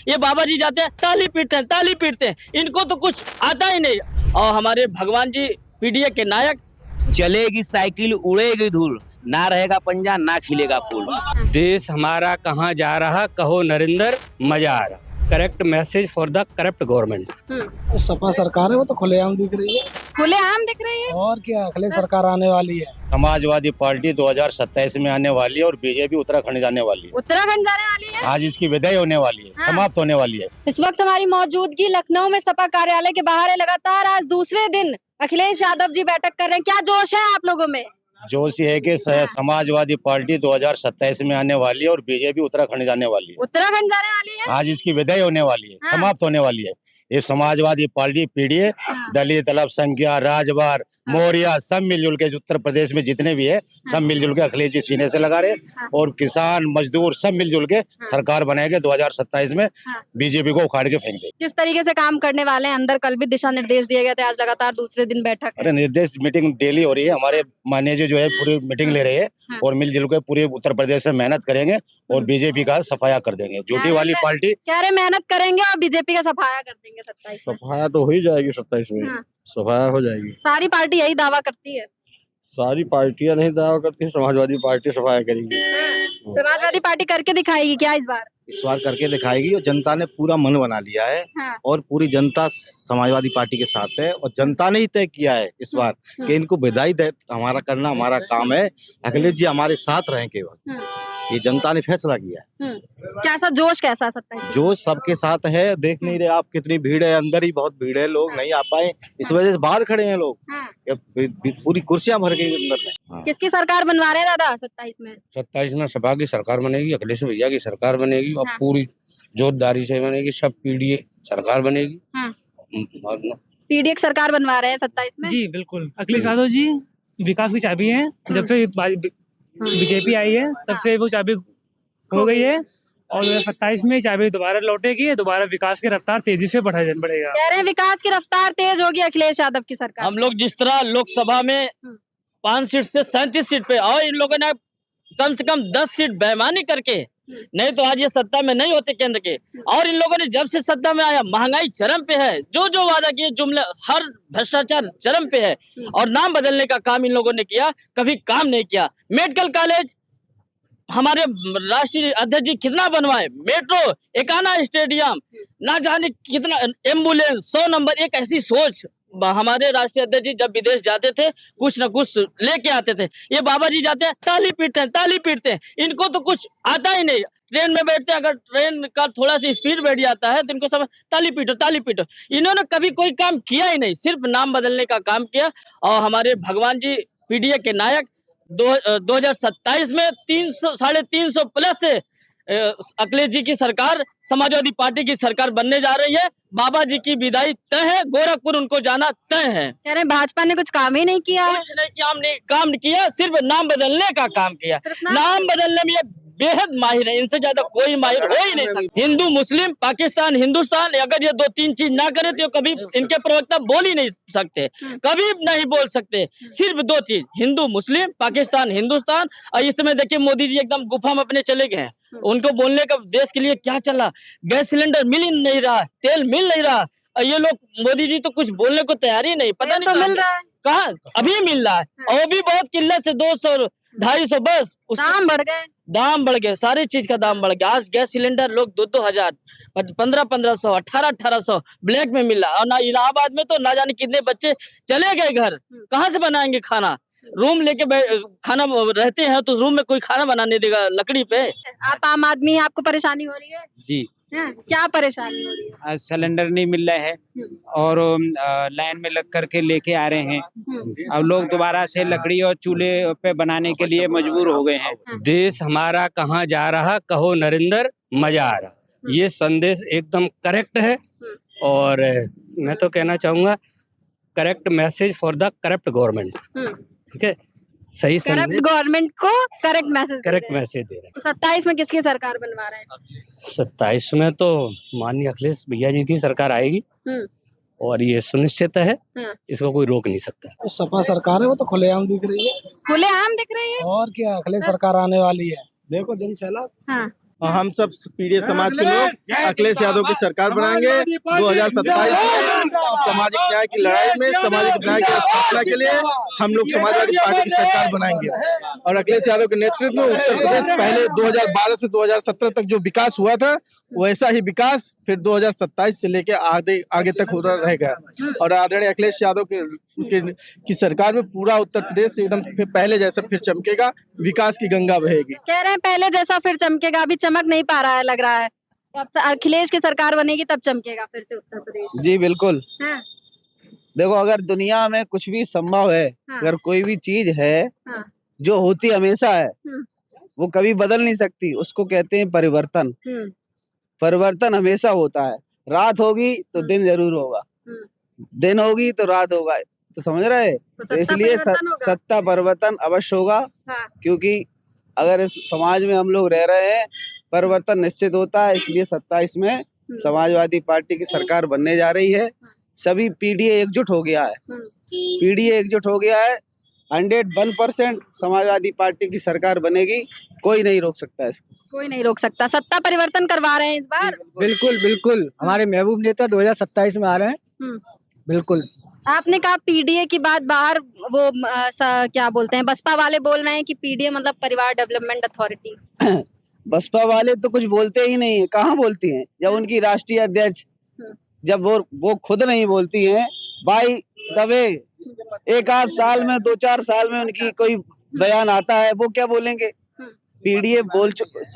ये बाबा जी जाते हैं ताली पीटते हैं, इनको तो कुछ आता ही नहीं। और हमारे भगवान जी पीडीए के नायक, चलेगी साइकिल उड़ेगी धूल, ना रहेगा पंजा ना खिलेगा फूल। देश हमारा कहाँ जा रहा, कहो नरेंद्र मजा आ रहा। Correct message for the corrupt government. Sapa सरकार है वो तो खुलेआम दिख रही है। खुलेआम दिख रही है। और क्या, अगली सरकार आने वाली है। समाजवादी पार्टी 2027 में आने वाली है और बीजेपी उत्तराखंड जाने वाली है। उत्तराखंड जाने वाली है। आज इसकी विदाई होने वाली है, समाप्त होने वाली है। इस वक्त हमारी मौजूदगी लखनऊ में सपा कार्यालय के बाहर है। लगातार आज दूसरे दिन अखिलेश यादव जी बैठक कर रहे हैं। क्या जोश है आप लोगों में? जोश ये है कि समाजवादी पार्टी 2027 में आने वाली है और बीजेपी उत्तराखंड जाने वाली है। उत्तराखंड जाने वाली है। आज इसकी विदाई होने वाली है, समाप्त होने वाली है। ये समाजवादी पार्टी पीडीए, दलित, अल्पसंख्यक, राजभर, मौर्य सब मिलजुल के उत्तर प्रदेश में जितने भी है सब मिलजुल के अखिलेश जी सीने से लगा रहे और किसान मजदूर सब मिलजुल के सरकार बनाएंगे 2027 में। बीजेपी को उखाड़ के फेंक दे। किस तरीके से काम करने वाले हैं? अंदर कल भी दिशा निर्देश दिए गए थे, आज लगातार दूसरे दिन बैठक है। अरे निर्देश मीटिंग डेली हो रही है। हमारे मैनेजर जो है पूरी मीटिंग ले रहे हैं और मिलजुल के पूरे उत्तर प्रदेश में मेहनत करेंगे और बीजेपी का सफाया कर देंगे। झूठी वाली पार्टी कह रहे मेहनत करेंगे और बीजेपी का सफाया कर देंगे 27 में। सफाया तो हो ही जाएगी 27 में। सफाया हो जाएगी। सारी पार्टी यही दावा करती है। सारी पार्टियां नहीं दावा करती, समाजवादी पार्टी सफाया करेगी। समाजवादी पार्टी करके दिखाएगी क्या इस बार? इस बार करके दिखाएगी और जनता ने पूरा मन बना लिया है और पूरी जनता समाजवादी पार्टी के साथ है और जनता ने ही तय किया है इस बार कि इनको विदाई दे हमारा करना हमारा काम है। अखिलेश जी हमारे साथ रहें केवल, ये जनता ने फैसला किया है। कैसा जोश, कैसा 27? जो सबके साथ है, देख नहीं रहे आप कितनी भीड़ है, अंदर ही बहुत भीड़ है, लोग नहीं आ पाए इस वजह से बाहर खड़े हैं लोग। पूरी कुर्सियां भर गई अंदर में। किसकी सरकार बनवा रहे हैं दादा 27 में? 27 में सपा की सरकार बनेगी, अखिलेश भैया की सरकार बनेगी और पूरी जोरदारी से बनेगी। सब पीडीए सरकार बनेगी। पीडीए की सरकार बनवा रहे हैं 27 में? जी बिल्कुल। अखिलेश यादव जी विकास की चाबी है। जब से बीजेपी आई है तब से वो चाबी हो गई है और 2027 में चाबी दोबारा लौटेगी। दोबारा विकास की रफ्तार तेजी से बढ़ेगा। कह रहे हैं विकास की रफ्तार तेज होगी अखिलेश यादव की सरकार। हम लोग जिस तरह लोकसभा में 5 सीट से 37 सीट पे और इन लोगों ने कम से कम 10 सीट बेईमानी करके, नहीं तो आज ये सत्ता में नहीं होते केंद्र के। और इन लोगों ने जब से सत्ता में आया महंगाई चरम पे है, जो जो वादा किए जुमले हर भ्रष्टाचार चरम पे है और नाम बदलने का काम इन लोगों ने किया, कभी काम नहीं किया। मेडिकल कॉलेज हमारे राष्ट्रीय अध्यक्ष जी कितना बनवाए, मेट्रो, एकाना स्टेडियम, ना जाने कितना, एम्बुलेंस 100 नंबर। एक ऐसी सोच हमारे राष्ट्रीय अध्यक्ष जी जब विदेश जाते थे कुछ न कुछ लेके आते थे। ये बाबा जी जाते हैं ताली पीटते हैं, इनको तो कुछ आता ही नहीं। ट्रेन में बैठते हैं, अगर ट्रेन का थोड़ा सा स्पीड बढ़ जाता है तो इनको सब ताली पीटो। इन्होंने कभी कोई काम किया ही नहीं, सिर्फ नाम बदलने का काम किया। और हमारे भगवान जी पीडीए के नायक 2027 में 300-350 प्लस से अखिलेश जी की सरकार, समाजवादी पार्टी की सरकार बनने जा रही है। बाबा जी की विदाई तय है, गोरखपुर उनको जाना तय है। कह रहे हैं भाजपा ने कुछ काम ही नहीं किया। कुछ नहीं किया, हमने काम किया, सिर्फ नाम बदलने का काम किया। नाम बदलने में ये बेहद माहिर है, इनसे ज्यादा कोई माहिर हो ही नहीं सकता। हिंदू मुस्लिम पाकिस्तान हिंदुस्तान, अगर ये 2-3 चीज ना करे तो कभी इनके प्रवक्ता बोल ही नहीं सकते, कभी नहीं बोल सकते। सिर्फ 2 चीज, हिंदू मुस्लिम पाकिस्तान हिंदुस्तान। और इस समय देखिए मोदी जी एकदम गुफा में अपने चले गए हैं। उनको बोलने का देश के लिए क्या चला, गैस सिलेंडर मिल ही नहीं रहा, तेल मिल नहीं रहा। और ये लोग मोदी जी तो कुछ बोलने को तैयार ही नहीं। पता नहीं मिल रहा है कहाँ, अभी मिल रहा है और वो भी बहुत किल्लत से 200-250 बस। दाम बढ़ गए, सारी चीज का दाम बढ़ गया। आज गैस सिलेंडर लोग 2-2 हजार, 1500-1500, 1800 ब्लैक में मिल रहा। और ना इलाहाबाद में तो ना जाने कितने बच्चे चले गए घर, कहाँ से बनाएंगे खाना? रूम लेके खाना रहते हैं तो रूम में कोई खाना बनाने देगा लकड़ी पे? आप आम आदमी हैं, आपको परेशानी हो रही है? जी क्या परेशानी हो रही है? सिलेंडर नहीं मिल रहे हैं और लाइन में लग करके लेके आ रहे हैं। अब लोग दोबारा से लकड़ी और चूल्हे पे बनाने के लिए मजबूर हो गए हैं। देश हमारा कहाँ जा रहा, कहो नरेंद्र मजा आ रहा। ये संदेश एकदम करेक्ट है और मैं तो कहना चाहूंगा correct message for the corrupt government. ठीक है, सही करप्ट गवर्नमेंट को करेक्ट मैसेज दे रहे हैं। 27 में किसकी सरकार बनवा रहे हैं? 27 में तो माननीय अखिलेश भैया जी की सरकार आएगी और ये सुनिश्चित है, इसको कोई रोक नहीं सकता। सपा सरकार है वो तो खुलेआम दिख रही है। खुलेआम दिख रही है। और क्या, अगली सरकार आने वाली है। देखो जन सैलाब और हम सब पीड़ित समाज के लोग अखिलेश यादव की सरकार बनाएंगे 2027 में। सामाजिक न्याय की लड़ाई में सामाजिक न्याय की स्थापना के लिए हम लोग समाजवादी पार्टी की सरकार बनाएंगे और अखिलेश यादव के नेतृत्व में उत्तर प्रदेश पहले 2012 से 2017 तक जो विकास हुआ था वैसा ही विकास फिर 2027 से लेके आगे तक होता रहेगा। और आदरणीय अखिलेश यादव की सरकार में पूरा उत्तर प्रदेश एकदम फिर पहले जैसा फिर चमकेगा, विकास की गंगा बहेगी। कह रहे हैं पहले जैसा फिर चमकेगा, अभी चमक नहीं पा रहा है, लग रहा है अब अखिलेश की सरकार बनेगी तब चमकेगा फिर से उत्तर प्रदेश। जी बिल्कुल। हाँ। देखो अगर दुनिया में कुछ भी संभव है, हाँ। अगर कोई भी चीज है हाँ। जो होती हमेशा है वो कभी बदल नहीं सकती, उसको कहते हैं परिवर्तन। परिवर्तन हमेशा होता है, रात होगी तो दिन जरूर होगा, दिन होगी तो रात होगा, तो समझ रहे। तो इसलिए सत्ता परिवर्तन अवश्य होगा। हाँ। क्योंकि अगर इस समाज में हम लोग रह रहे हैं परिवर्तन निश्चित होता है, इसलिए 27 में समाजवादी पार्टी की सरकार बनने जा रही है। सभी पीडीए एकजुट हो गया है, पीडीए एकजुट हो गया है। 101% समाजवादी पार्टी की सरकार बनेगी, कोई नहीं रोक सकता इसको, कोई नहीं रोक सकता। सत्ता परिवर्तन करवा रहे हैं इस बार। बिल्कुल बिल्कुल, हमारे महबूब नेता 2027 में आ रहे हैं। बिल्कुल। आपने कहा पीडीए की बात बाहर वो क्या बोलते हैं, बसपा वाले बोल रहे हैं कि पीडीए मतलब परिवार डेवलपमेंट अथॉरिटी। बसपा वाले तो कुछ बोलते ही नहीं है, कहाँ बोलती हैं? जब उनकी राष्ट्रीय अध्यक्ष जब वो खुद नहीं बोलती हैं, भाई दबे एक आध साल में 2-4 साल में उनकी कोई बयान आता है, वो क्या बोलेंगे? पीडीए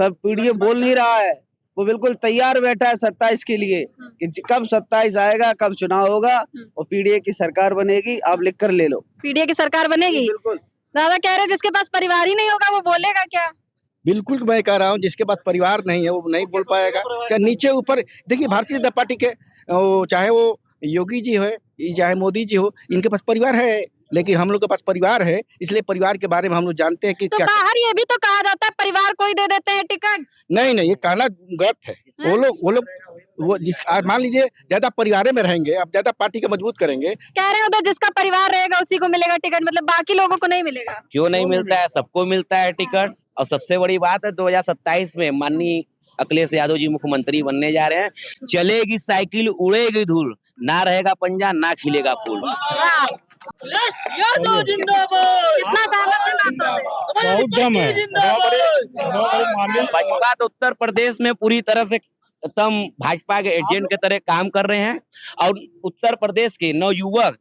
पीडीए बोल नहीं रहा है, वो बिल्कुल तैयार बैठा है 27 के लिए कि कब 27 आएगा, कब चुनाव होगा और पीडीए की सरकार बनेगी। आप लिख कर ले लो, पीडीए की सरकार बनेगी। बिल्कुल। दादा कह रहे जिसके पास परिवार ही नहीं होगा वो बोलेगा क्या? बिल्कुल मैं कह रहा हूँ जिसके पास परिवार नहीं है वो नहीं बोल पाएगा। चाहे नीचे ऊपर देखिए, भारतीय जनता पार्टी के चाहे वो योगी जी हो चाहे मोदी जी हो, इनके पास परिवार है, लेकिन हम लोग के पास परिवार है, इसलिए परिवार के बारे में हम लोग जानते हैं कि तो क्या। बाहर ये भी तो कहा जाता है परिवार को ही दे देते हैं टिकट। नहीं, ये कहना गलत है। वो लोग वो मान लीजिए ज्यादा परिवार में रहेंगे, अब ज्यादा पार्टी को मजबूत करेंगे। कह रहे हो तो जिसका परिवार रहेगा उसी को मिलेगा टिकट, मतलब बाकी लोगों को नहीं मिलेगा। क्यों नहीं मिलता है? सबको मिलता है टिकट। और सबसे बड़ी बात है 2027 में माननीय अखिलेश यादव जी मुख्यमंत्री बनने जा रहे हैं। चलेगी साइकिल, उड़ेगी धूल, ना रहेगा पंजा, ना खिलेगा फूल। कितना सहमत है बातों से? बहुत दम है। भाजपा तो उत्तर प्रदेश में पूरी तरह से एकदम भाजपा के एजेंट के तरह काम कर रहे हैं और उत्तर प्रदेश के नवयुवक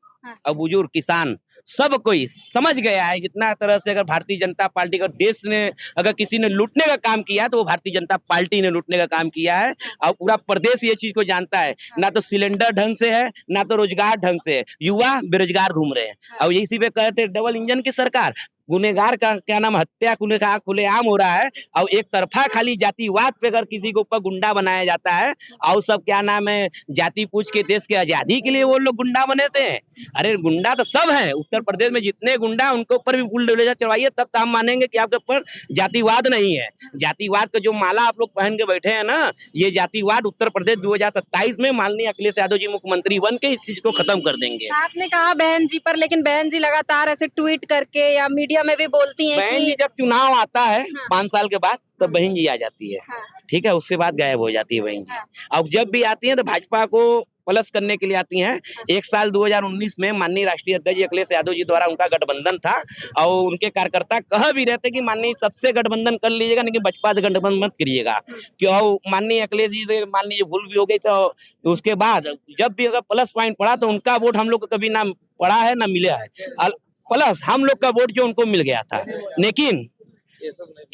और बुजुर्ग किसान सब कोई समझ गया है जितना तरह से अगर भारतीय जनता पार्टी का देश ने अगर किसी ने लूटने का काम किया तो वो भारतीय जनता पार्टी ने लूटने का काम किया है। और पूरा प्रदेश ये चीज को जानता है, ना तो सिलेंडर ढंग से है ना तो रोजगार ढंग से है, युवा बेरोजगार घूम रहे हैं। और इसी पे कहते डबल इंजन की सरकार, गुनेगार का क्या नाम हत्या खुलेआम हो रहा है और एक तरफा खाली जातिवाद पे अगर किसी के ऊपर गुंडा बनाया जाता है और सब क्या नाम है जाति पूछ के देश के आजादी के लिए वो लोग गुंडा बने थे। अरे गुंडा तो सब है उत्तर प्रदेश में, जितने गुंडा उनके ऊपर भी बुलडोजर चलवाइए तब तो हम मानेंगे कि आपके ऊपर जातिवाद नहीं है। जातिवाद का जो माला आप लोग पहन के बैठे हैं ना, ये जातिवाद उत्तर प्रदेश 2027 में माननीय अखिलेश यादव जी मुख्यमंत्री बन के इस चीज को खत्म कर देंगे। आपने कहा बहन जी पर, लेकिन बहन जी लगातार ऐसे ट्वीट करके या मीडिया में भी बोलती हैं बहन कि जी जब चुनाव आता है हाँ। 5 साल के बाद तब बहन जी आ जाती है। हाँ। ठीक है, उसके बाद गायब हो जाती है बहन जी। अब जब भी आती है तो भाजपा को प्लस करने के लिए आती हैं। एक साल 2019 में माननीय राष्ट्रीय अध्यक्ष अखिलेश यादव जी द्वारा उनका गठबंधन था और उनके कार्यकर्ता कह भी रहते कि माननीय सबसे गठबंधन कर लीजिएगा लेकिन भाजपा से गठबंधन मत करिएगा। क्यों? माननीय अखिलेश जी से मान लीजिए भूल भी हो गई तो उसके बाद जब भी अगर प्लस पॉइंट पड़ा तो उनका वोट हम लोग को कभी ना पड़ा है ना मिला है। प्लस हम लोग का वोट जो उनको मिल गया था। लेकिन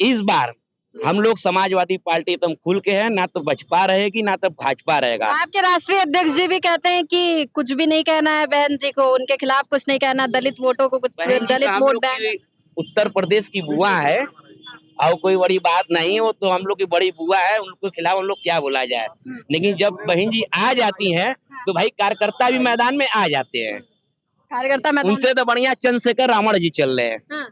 इस बार हम लोग समाजवादी पार्टी एकदम खुल के है, ना तो बसपा रहेगी ना तो भाजपा रहेगा। आपके राष्ट्रीय अध्यक्ष जी भी कहते हैं कि कुछ भी नहीं कहना है बहन जी को, उनके खिलाफ कुछ नहीं कहना, दलित वोटों को कुछ दलित वोट बैंक। उत्तर प्रदेश की बुआ है और कोई बड़ी बात नहीं है, वो तो हम लोग की बड़ी बुआ है, उनके खिलाफ हम लोग क्या बोला जाए। लेकिन जब बहन जी आ जाती हैं तो भाई कार्यकर्ता भी मैदान में आ जाते हैं। कार्यकर्ता मैदान उनसे तो बढ़िया चंद्रशेखर रावण जी चल रहे हैं।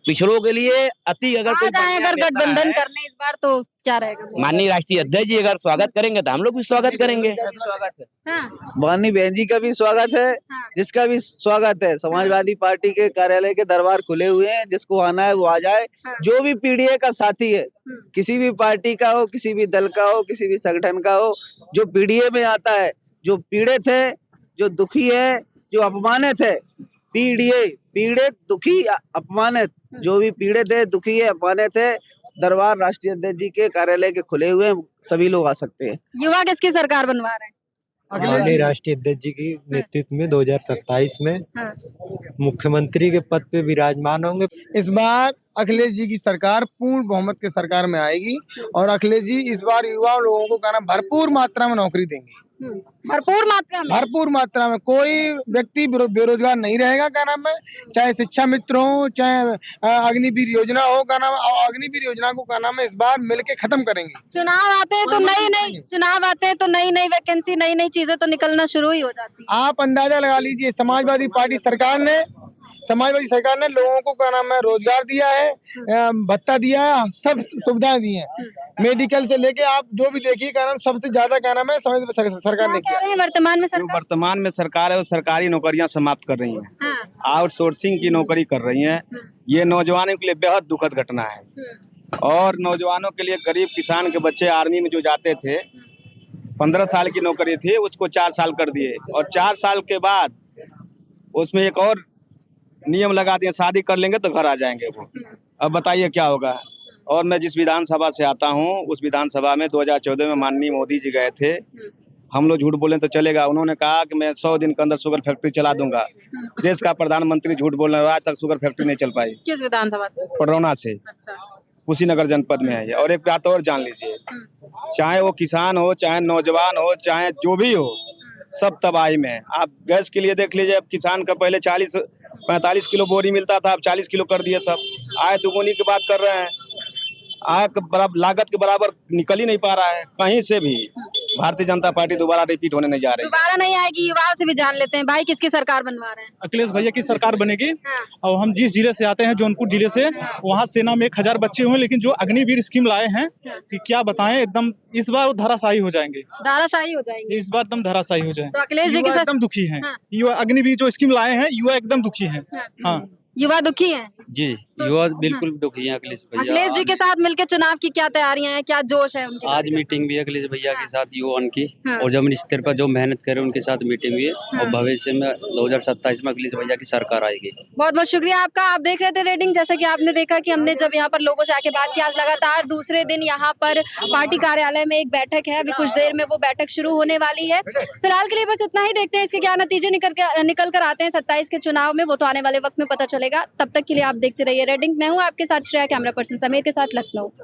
पिछड़ों के लिए अति अगर आ कोई जाए बढ़िया अगर नेता गठबंधन है, करने इस बार तो क्या रहेगा? माननीय राष्ट्रीय अध्यक्ष जी अगर स्वागत करेंगे तो हम लोग भी स्वागत करेंगे। हाँ, वानी बहन जी का भी स्वागत है, हाँ। जिसका भी स्वागत है। समाजवादी पार्टी के कार्यालय के दरबार खुले हुए हैं, जिसको आना है वो आ जाए। हाँ। जो भी पीडीए का साथी है, किसी भी पार्टी का हो, किसी भी दल का हो, किसी भी संगठन का हो, जो पीडीए में आता है, जो पीड़ित है, जो दुखी है, जो अपमानित है, पीडीए पीड़ित दुखी अपमानित, जो भी पीड़ित है, दुखी है, अपमानित है, दरबार राष्ट्रीय अध्यक्ष जी के कार्यालय के खुले हुए हैं, सभी लोग आ सकते हैं। युवा किसकी सरकार बनवा रहे हैं? माननीय राष्ट्रीय अध्यक्ष जी की नेतृत्व में 2027 में हाँ। मुख्यमंत्री के पद पे विराजमान होंगे। इस बार अखिलेश जी की सरकार पूर्ण बहुमत के सरकार में आएगी और अखिलेश जी इस बार युवा लोगों को कहना भरपूर मात्रा में नौकरी देंगे। भरपूर मात्रा में? भरपूर मात्रा में, कोई व्यक्ति बेरोजगार नहीं रहेगा। क्या नाम है, चाहे शिक्षा मित्र हो, चाहे अग्निवीर योजना हो, क्या नाम है, अग्निवीर योजना को क्या नाम है इस बार मिलके खत्म करेंगे। चुनाव आते हैं तो नई नई वैकेंसी, नई नई चीजें तो निकलना शुरू ही हो जाती है। आप अंदाजा लगा लीजिए, समाजवादी सरकार ने लोगों को क्या नाम है रोजगार दिया है, भत्ता दिया है, सब सुविधाएं दी हैं, मेडिकल से लेके आप जो भी देखिए क्या नाम सबसे ज्यादा क्या नाम है सरकार ने किया। वर्तमान में जो वर्तमान में सरकार है वो सरकारी नौकरियां समाप्त कर रही हैं, हाँ। आउटसोर्सिंग की नौकरी कर रही हैं। ये नौजवानों के लिए बेहद दुखद घटना है। और नौजवानों के लिए गरीब किसान के बच्चे आर्मी में जो जाते थे, 15 साल की नौकरी थी, उसको 4 साल कर दिए और 4 साल के बाद उसमें एक और नियम लगा दिए, शादी कर लेंगे तो घर आ जाएंगे वो। अब बताइए क्या होगा। और मैं जिस विधानसभा से आता हूँ उस विधानसभा में 2014 में माननीय मोदी जी गए थे। हम लोग झूठ बोलें तो चलेगा, उन्होंने कहा कि मैं 100 दिन के अंदर शुगर फैक्ट्री चला दूंगा। देश का प्रधानमंत्री झूठ बोल रहा है, आज तक शुगर फैक्ट्री नहीं चल पाई। किस विधानसभा से? पडरौना से। अच्छा। कुशीनगर जनपद में है। और एक बात और जान लीजिए, चाहे वो किसान हो, चाहे नौजवान हो, चाहे जो भी हो, सब तबाही में है। आप गैस के लिए देख लीजिए, अब किसान का पहले 40-45 किलो बोरी मिलता था, अब 40 किलो कर दिए सब। आय दुगुनी की बात कर रहे हैं, आय लागत के बराबर निकल ही नहीं पा रहा है कहीं से भी। भारतीय जनता पार्टी दोबारा रिपीट होने नहीं जा रही। दोबारा नहीं आएगी, युवाओं से भी जान लेते हैं। भाई किसकी सरकार बनवा रहे हैं? अखिलेश भैया की सरकार बनेगी। हाँ। और हम जिस जिले से आते हैं, जौनपुर जिले से, वहाँ सेना में 1000 बच्चे हुए, लेकिन जो अग्निवीर स्कीम लाए हैं कि क्या बताएं, एकदम इस बार धराशायी हो जाएंगे। धाराशाही हो जाएंगे इस बार एकदम धराशायी हो जाए। तो अखिलेश जी युवा एकदम दुखी हैं। हाँ। युवा अग्निवीर जो स्कीम लाए हैं, युवा एकदम दुखी हैं। हाँ। युवा दुखी हैं। जी, युवा बिल्कुल दुखी हैं अखिलेश भैया। अखिलेश जी के साथ मिलकर चुनाव की क्या तैयारियां हैं, क्या जोश है उनके? आज मीटिंग भी है अखिलेश भैया के साथ युवाओं की, हाँ। और जब स्तर पर जो मेहनत करे उनके साथ मीटिंग हुई है। और भविष्य में 2027 में अखिलेश भैया की सरकार आएगी। बहुत बहुत शुक्रिया आपका। आप देख रहे थे रेटिंग, जैसा कि आपने देखा कि हमने जब यहाँ पर लोगों से आके बात की, आज लगातार दूसरे दिन यहाँ पर पार्टी कार्यालय में एक बैठक है। अभी कुछ देर में वो बैठक शुरू होने वाली है। फिलहाल के लिए बस इतना ही, देखते हैं इसके क्या नतीजे निकल कर आते हैं 27 के चुनाव में, वो तो आने वाले वक्त में पता चलेगा। तब तक के लिए आप देखते रहिए रेटिंग। मैं हूँ आपके साथ श्रेया, कैमरा पर्सन समीर के साथ लखनऊ।